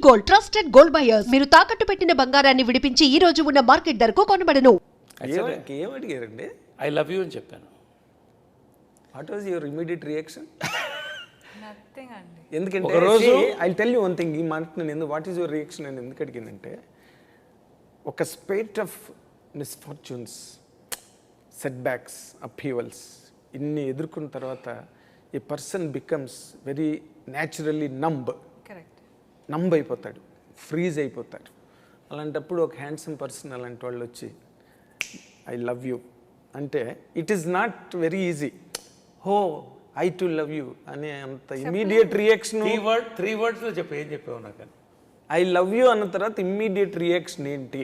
Gold, trusted gold buyers. మీరు తాకట్టు పెట్టిన బంగారాన్ని విడిపించి ఈ రోజు ఉన్న మార్కెట్ ధరకు కొనబడను. ఏం అడిగారండి? ఐ లవ్ యూ అని చెప్పాను. What was your immediate reaction? Nothing అండి. ఎందుకంటే ఒకరోజు I tell you one thing, ఈ మాట నేను వాట్ ఈస్ యువర్ రియాక్షన్ అని ఎందుకు అడిగిందంటే, ఒక spate of misfortunes, setbacks, upheavals ఇన్ని ఎదుర్కొన్న తర్వాత ఈ person becomes very naturally correct. Numb అయిపోతాడు, ఫ్రీజ్ అయిపోతాడు. అలాంటప్పుడు ఒక హ్యాండ్సమ్ పర్సన్ అలాంటి వాళ్ళు వచ్చి ఐ లవ్ యూ అంటే it is not very easy. Oh I too love you అనే అంత ఇమీడియట్ రియాక్షన్. త్రీ వర్డ్స్లో చెప్పు. ఏం చెప్పావు నాకు? ఐ లవ్ యూ అన్న తర్వాత ఇమ్మీడియట్ రియాక్షన్ ఏంటి?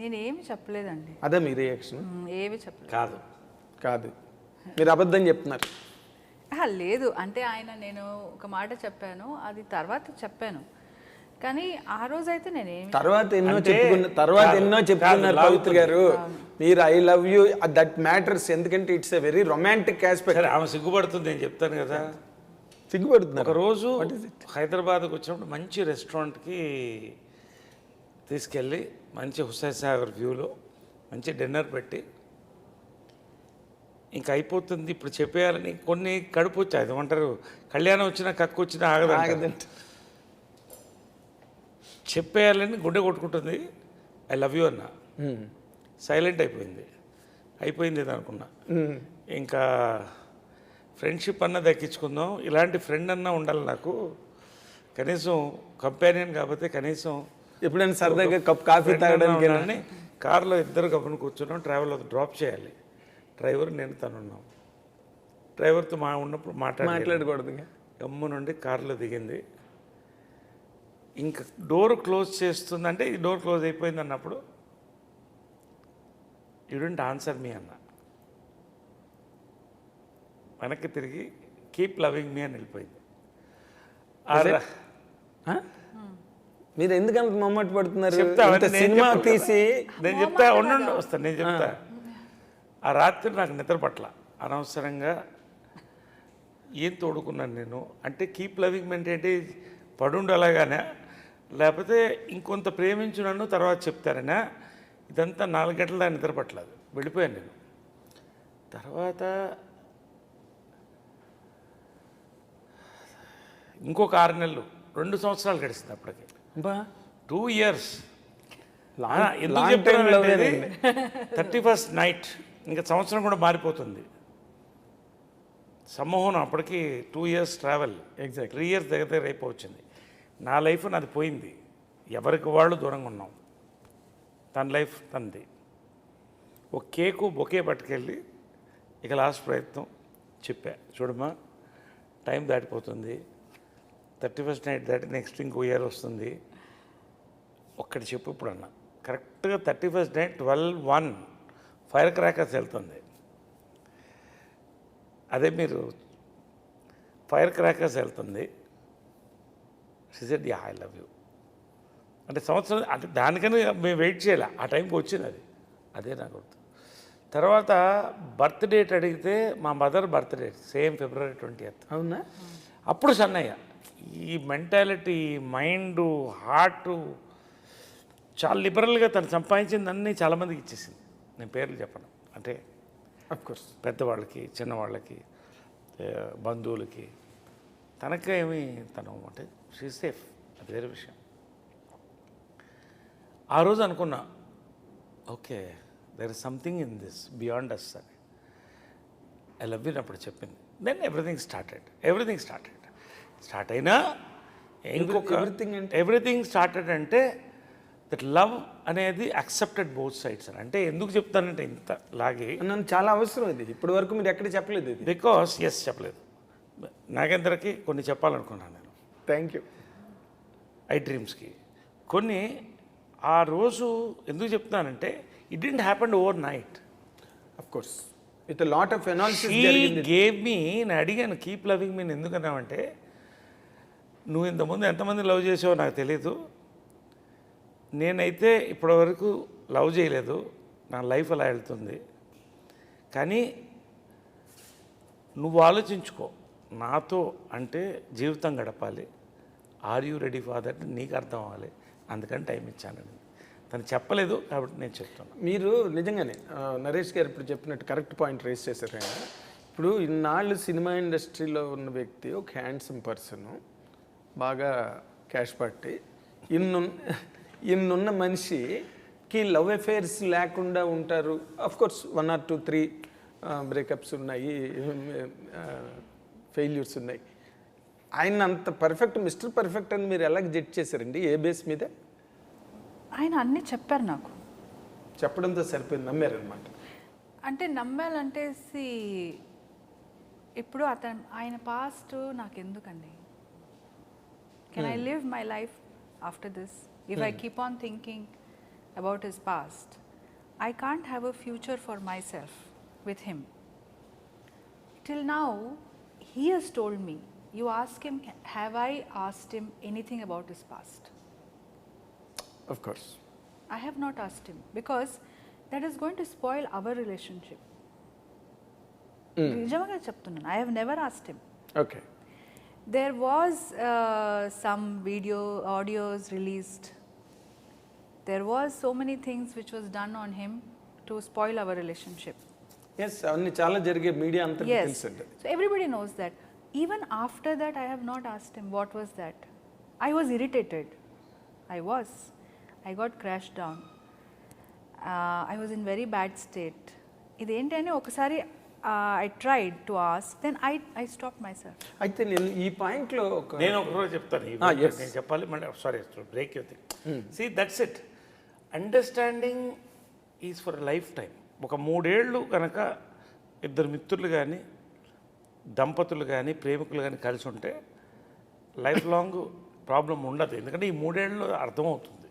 నేనేమి చెప్పలేదండి. అదే మీ రియాక్షన్? ఏమి చెప్పలేదు. కాదు, మీరు అబద్ధం చెప్తున్నారు. లేదు అంటే నేను ఒక మాట చెప్పాను, అది తర్వాత చెప్పాను, కానీ ఆ రోజైతే నేనేమి తర్వాత ఎన్నో చెప్పుకున్నారు పవిత్ర గారు. మీరు I love you that matters, ఎందుకంటే it's a very romantic aspect. ఆమె సిగ్గుపడుతుంది, నేను చెప్తాను కదా. సిగ్గుపడుతున్నారు. ఒకరోజు హైదరాబాద్కి వచ్చినప్పుడు మంచి రెస్టారెంట్కి తీసుకెళ్ళి మంచి హుస్సేన్ సాగర్ వ్యూలో మంచి డిన్నర్ పెట్టి, ఇంక అయిపోతుంది ఇప్పుడు చెప్పేయాలని కొన్ని కడుపు వచ్చాయి. అది ఏమంటారు, కళ్యాణం వచ్చినా కక్కు వచ్చినా ఆగదంట. చెప్పేయాలని గుండె కొట్టుకుంటుంది. ఐ లవ్ యూ అన్న. సైలెంట్ అయిపోయింది ఇది అనుకున్నా. ఇంకా ఫ్రెండ్షిప్ అన్న దక్కించుకుందాం, ఇలాంటి ఫ్రెండ్ అన్నా ఉండాలి నాకు, కనీసం కంపానియన్ కాకపోతే కనీసం ఎప్పుడైనా సరదాగా కప్ కాఫీ తాగడానికి. కార్లో ఇద్దరు కప్పును కూర్చున్నాం, ట్రావెల్ డ్రాప్ చేయాలి. డ్రైవర్ నేను తనున్నాం. డ్రైవర్తో ఉన్నప్పుడు మాట్లాడకూడదు. గమ్ము నుండి కారులో దిగింది. ఇంకా డోర్ క్లోజ్ చేస్తుందంటే ఈ డోర్ క్లోజ్ అయిపోయింది అన్నప్పుడు యూ డోంట్ ఆన్సర్ మీ అన్న. వెనక్కి తిరిగి కీప్ లవింగ్ మీ అని వెళ్ళిపోయింది. మీరు ఎందుకంత మమ్మటి పడుతున్నారు? సినిమా తీసి నేను చెప్తా వస్తాను. నేను చెప్తా. ఆ రాత్రి నాకు నిద్ర పట్ల అనవసరంగా ఏం తోడుకున్నాను నేను అంటే, కీప్ లవింగ్ మీ అంటే పడుండు అలాగానే, లేకపోతే ఇంకొంత ప్రేమించు నన్ను తర్వాత చెప్తారనా? ఇదంతా 4 గంటల దాకా నిద్ర పట్టలేదు, వెళ్ళిపోయాను నేను. తర్వాత ఇంకొక 6 నెలలు, 2 సంవత్సరాలు గడిచింది అప్పటికి. 2 years. ఎందుకు చెప్తాను, 31st నైట్ ఇంకా సంవత్సరం కూడా మారిపోతుంది. సమ్మోహనం అప్పటికి 2 years ట్రావెల్, 3 years దగ్గర అయిపోవచ్చింది. నా లైఫ్ నాది పోయింది, ఎవరికి వాళ్ళు దూరంగా ఉన్నాం. తన లైఫ్ తనది. ఒక కేకు బొకే పట్టుకెళ్ళి ఇక లాస్ట్ ప్రయత్నం చెప్పా, చూడమ్మా టైం దాటిపోతుంది, 31st నైట్ దాటి నెక్స్ట్ ఇంకో ఇయర్ వస్తుంది, ఒక్కటి చెప్పు ఇప్పుడు అన్న. కరెక్ట్గా 31st నైట్ 12:01 ఫైర్ క్రాకర్స్ వెళ్తుంది. అదే మీరు ఫైర్ క్రాకర్స్ వెళ్తుంది. She said yeah I love you అంటే సంవత్సరం అంటే దానికని మేము వెయిట్ చేయాలి, ఆ టైంకి వచ్చింది అది. అదే నాకు గుర్తు. తర్వాత బర్త్ డేట్ అడిగితే మా mother birth date same February 20th. అవునా? అప్పుడు సన్నయ్య. ఈ మెంటాలిటీ, మైండు, హార్టు చాలా లిబరల్గా తను సంపాదించిందన్నీ చాలామందికి ఇచ్చేసింది. నేను పేర్లు చెప్పను, అంటే అఫ్కోర్స్ పెద్దవాళ్ళకి, చిన్నవాళ్ళకి, బంధువులకి. తనకేమి తను అంటే షీ సేఫ్, అది వేరే విషయం. ఆ రోజు అనుకున్నా, okay there is something in this beyond us అని. ఐ లవ్ యూ అప్పుడు చెప్పింది. దెన్ ఎవ్రీథింగ్ స్టార్ట్ అయినా ఇంకొక ఎవ్రీథింగ్ స్టార్టెడ్ అంటే దట్ లవ్ అనేది యాక్సెప్టెడ్ బోత్ సైడ్స్ అని. అంటే ఎందుకు చెప్తానంటే ఇంత లాగే నన్ను చాలా అవసరం ఇది. ఇప్పటి వరకు మీరు ఎక్కడ చెప్పలేదు ఇది. బికాస్ చెప్పలేదు. నాగేంద్రకి కొన్ని చెప్పాలనుకున్నాను నేను. Thank you. ఐ డ్రీమ్స్కి కొన్ని ఆ రోజు ఎందుకు చెప్తానంటే it didn't happen over night. Of course with lot of analysis gave me. నేను అడిగాను కీప్ లవింగ్ మీ ఎందుకన్నామంటే, నువ్వు ఇంతకుముందు ఎంతమంది లవ్ చేసావో నాకు తెలీదు, నేనైతే ఇప్పటివరకు లవ్ చేయలేదు, నా లైఫ్ అలా వెళ్తుంది, కానీ నువ్వు ఆలోచించుకో, నాతో అంటే జీవితం గడపాలి, are you ready for that నీకు అర్థం అవ్వాలి, అందుకని టైం ఇచ్చానండి. తను చెప్పలేదు కాబట్టి నేను చెప్తున్నాను. మీరు నిజంగానే నరేష్ గారు ఇప్పుడు చెప్పినట్టు కరెక్ట్ పాయింట్ రేస్ చేశారు ఆయన. ఇప్పుడు ఇన్నాళ్ళు సినిమా ఇండస్ట్రీలో ఉన్న వ్యక్తి ఒక హ్యాండ్సమ్ పర్సన్, బాగా క్యాష్ పట్టి, ఇన్నున్న మనిషికి లవ్ అఫైర్స్ లేకుండా ఉంటారు. అఫ్ కోర్స్ 1 or 2, 3 బ్రేకప్స్ ఉన్నాయి, ఫెయిల్యూర్స్ ఉన్నాయి. ఆయన అంత పర్ఫెక్ట్, మిస్టర్ పర్ఫెక్ట్ అని మీరు ఎలా జడ్జ్ చేశారండి? ఏ బేస్ మీద? ఆయన అన్నీ చెప్పారు నాకు. చెప్పడంతో సరిపోయింది, నమ్మారనమాట. అంటే నమ్మాలంటే ఇప్పుడు ఆయన పాస్ట్ నాకు ఎందుకండి? Can I live my life after this if I keep on thinking about his past? I can't have a future for my self with him. Till now, he has told me, you ask him, have I asked him anything about his past? Of course. I have not asked him because that is going to spoil our relationship. నిజంగా చెప్తున్నాను, I have never asked him. Okay. There was some audios released. There was so many things which was done on him to spoil our relationship. Yes, అవన్నీ చాలా జరిగే, media అంతా తెలుసండి. So everybody knows that. Even after that, I have not asked him what was that. I was irritated. I got crashed down. I was in very bad state. ఇదేంటని ఒకసారి I tried to ask, then I stopped myself. అయితే నేను ఈ పాయింట్లో నేను ఒకరోజు చెప్తాను. yes. నేను చెప్పాలి, సారీ బ్రేక్ అవుతుంది. See that's it. Understanding is for life time. ఒక 3 ఏళ్ళు కనుక ఇద్దరు మిత్రులు కానీ, దంపతులు కానీ, ప్రేమికులు కానీ కలిసి ఉంటే లైఫ్ లాంగ్ ప్రాబ్లం ఉండదు. ఎందుకంటే ఈ 3 ఏళ్ళు అర్థమవుతుంది.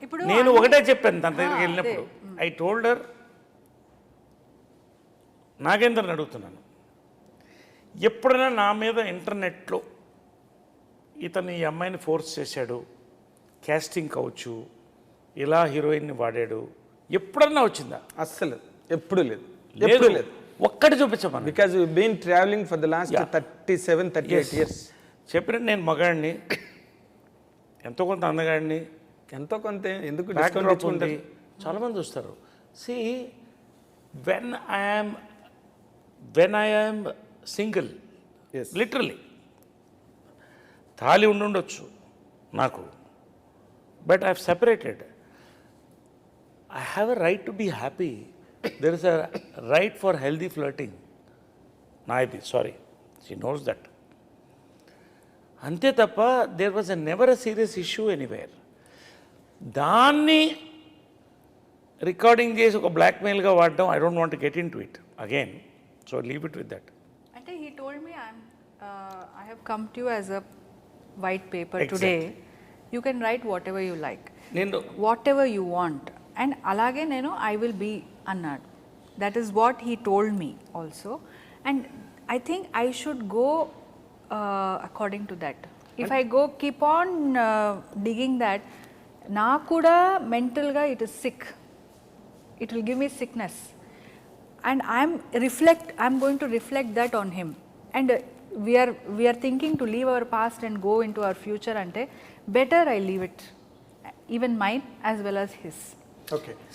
ఇప్పుడు నేను ఒకటే చెప్పాను తన దగ్గరికి వెళ్ళినప్పుడు, ఐ టోల్డర్, నాగేంద్రని అడుగుతున్నాను, ఎప్పుడైనా నా మీద ఇంటర్నెట్లో ఇతను ఈ అమ్మాయిని ఫోర్స్ చేశాడు, క్యాస్టింగ్ కావచ్చు, ఇలా హీరోయిన్ని వాడాడు, ఎప్పుడన్నా వచ్చిందా? అస్సలు ఎప్పుడు లేదు, ఎప్పుడు లేదు. ఒక్కటి చూపించమని. Because you been travelling for the last 37-38 years. చెప్పినట్టు నేను మగాడిని, ఎంతో కొంత అందగాడిని, ఎంతో కొంత ఎందుకు డిస్కౌంట్ ఉంది, చాలామంది వస్తారు. See when I am single, literally తాళి ఉండుండొచ్చు నాకు, but I have separated. I have a right to be happy. There is a right for healthy flirting. Naidi, sorry. She knows that. Ante tappa, there was never a serious issue anywhere. Danni recording chesi oka blackmail ga vaadam, I don't want to get into it again. So leave it with that. Ante he told me, I have come to you as a white paper Exactly. today. You can write whatever you like. Whatever you want. And అలాగే నేను I will be అన్నాడు. That is what he told me also. And I think I should go according to that. If I go keep on digging that, నాకు కూడా మెంటల్గా it is sick, it will give me sickness. And I'm going to reflect that on him. And we're thinking to leave our past and go in to our future అంటే better I leave it, even mine as well as his. Okay.